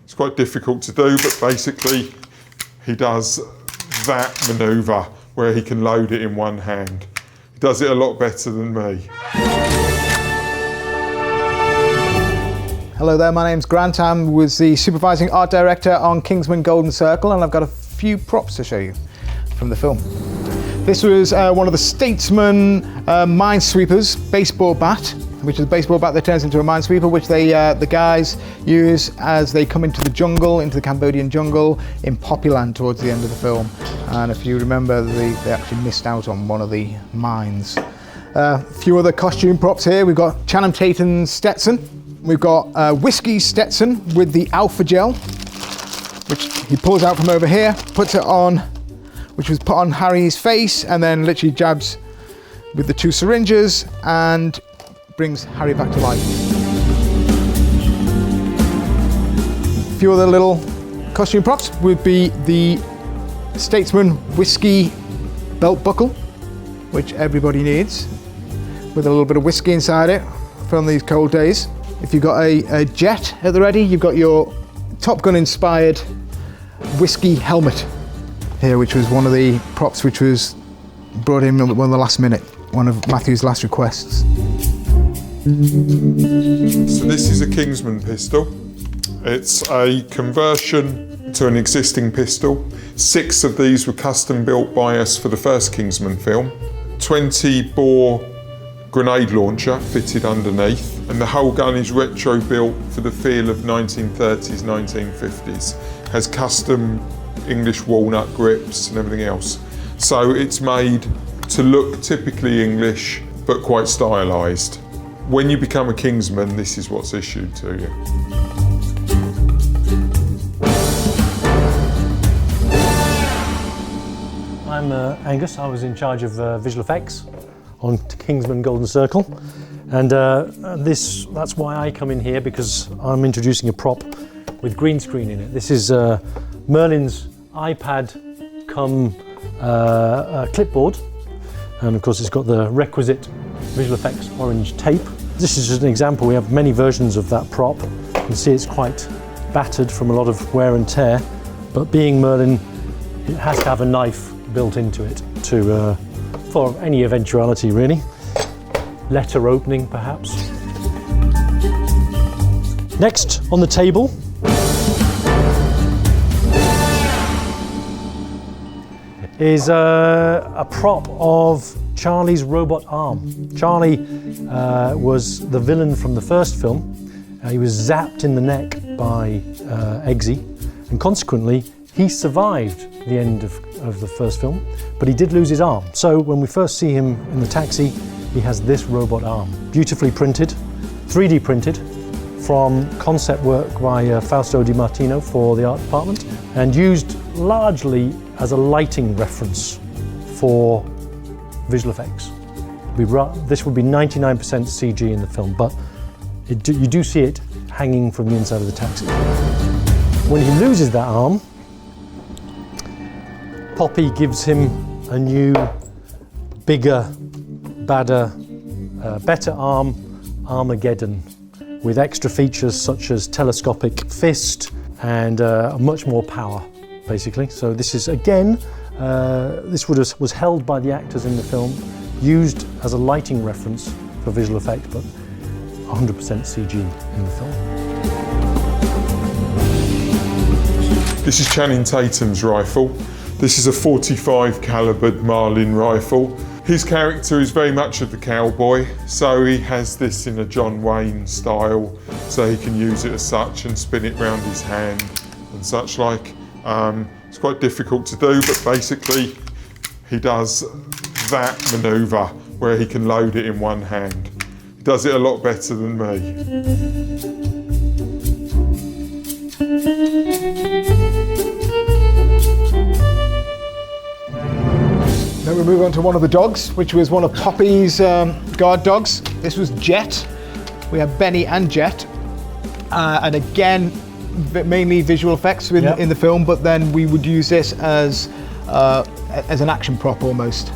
It's quite difficult to do, but basically he does that manoeuvre where he can load it in one hand. He does it a lot better than me. Hello there, my name's Grant. I was the supervising art director on Kingsman Golden Circle, and I've got a few props to show you from the film. This was one of the Statesman minesweepers baseball bat, which is a baseball bat that turns into a minesweeper, which the guys use as they come into the jungle, into the Cambodian jungle in Poppyland towards the end of the film. And if you remember, they actually missed out on one of the mines. A few other costume props here. We've got Channing Tatum's Stetson. We've got Whiskey's Stetson with the Alpha Gel, which he pulls out from over here, puts it on, which was put on Harry's face, and then literally jabs with the two syringes and brings Harry back to life. A few other little costume props would be the Statesman whiskey belt buckle, which everybody needs, with a little bit of whiskey inside it from these cold days. If you've got a jet at the ready, you've got your Top Gun inspired whiskey helmet here, which was one of the props which was brought in at one of the last minute, one of Matthew's last requests. So this is a Kingsman pistol. It's a conversion to an existing pistol. 6 of these were custom built by us for the first Kingsman film. 20-bore grenade launcher fitted underneath, and the whole gun is retro built for the feel of 1930s, 1950s. Has custom English walnut grips and everything else. So it's made to look typically English, but quite stylised. When you become a Kingsman, this is what's issued to you. I'm Angus. I was in charge of visual effects on Kingsman Golden Circle, and that's why I come in here, because I'm introducing a prop with green screen in it. This is Merlin's iPad come clipboard, and of course it's got the requisite visual effects orange tape. This is just an example. We have many versions of that prop. You can see it's quite battered from a lot of wear and tear, but being Merlin, it has to have a knife built into it for any eventuality, really. Letter opening, perhaps. Next on the table is a prop of Charlie's robot arm. Charlie was the villain from the first film. He was zapped in the neck by Eggsy, and consequently he survived the end of the first film, but he did lose his arm. So when we first see him in the taxi, he has this robot arm, beautifully printed, 3D printed, from concept work by Fausto Di Martino for the art department, and used largely as a lighting reference for visual effects. This would be 99% CG in the film, but you do see it hanging from the inside of the taxi. When he loses that arm, Poppy gives him a new, bigger, badder, better arm, Armageddon, with extra features such as telescopic fist and much more power, basically. So this is, again, this was held by the actors in the film, used as a lighting reference for visual effect, but 100% CG in the film. This is Channing Tatum's rifle. This is a .45 calibered Merlin rifle. His character is very much of the cowboy, so he has this in a John Wayne style, so he can use it as such and spin it round his hand and such like. It's quite difficult to do, but basically he does that manoeuvre where he can load it in one hand. He does it a lot better than me. Then we move on to one of the dogs, which was one of Poppy's guard dogs. This was Jet. We have Benny and Jet. And again, mainly visual effects in the film, but then we would use this as an action prop almost.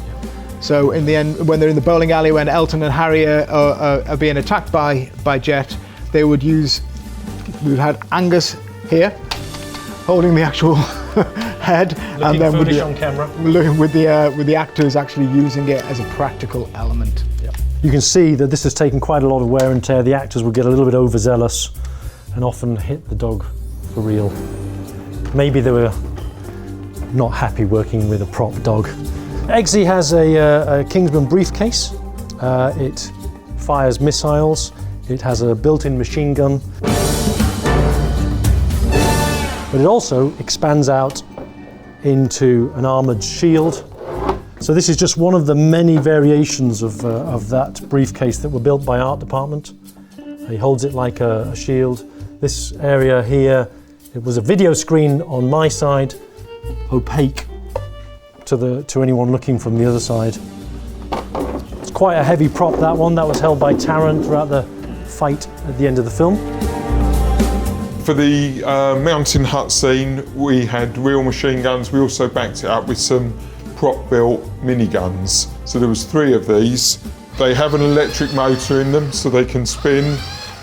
So in the end, when they're in the bowling alley, when Elton and Harry are being attacked by Jet, we had Angus here, holding the actual head, and then foolish on camera. with the actors actually using it as a practical element. Yep. You can see that this has taken quite a lot of wear and tear. The actors would get a little bit overzealous and often hit the dog for real. Maybe they were not happy working with a prop dog. Eggsy has a Kingsman briefcase. It fires missiles. It has a built-in machine gun. But it also expands out into an armoured shield. So this is just one of the many variations of that briefcase that were built by art department. He holds it like a shield. This area here, it was a video screen on my side, opaque to anyone looking from the other side. It's quite a heavy prop, that one. That was held by Taran throughout the fight at the end of the film. For the mountain hut scene, we had real machine guns. We also backed it up with some prop-built miniguns. So there was 3 of these. They have an electric motor in them, so they can spin.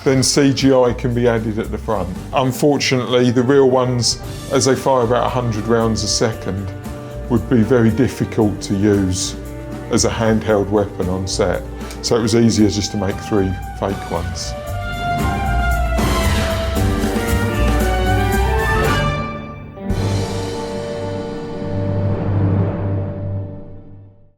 Then CGI can be added at the front. Unfortunately, the real ones, as they fire about 100 rounds a second, would be very difficult to use as a handheld weapon on set. So it was easier just to make 3 fake ones.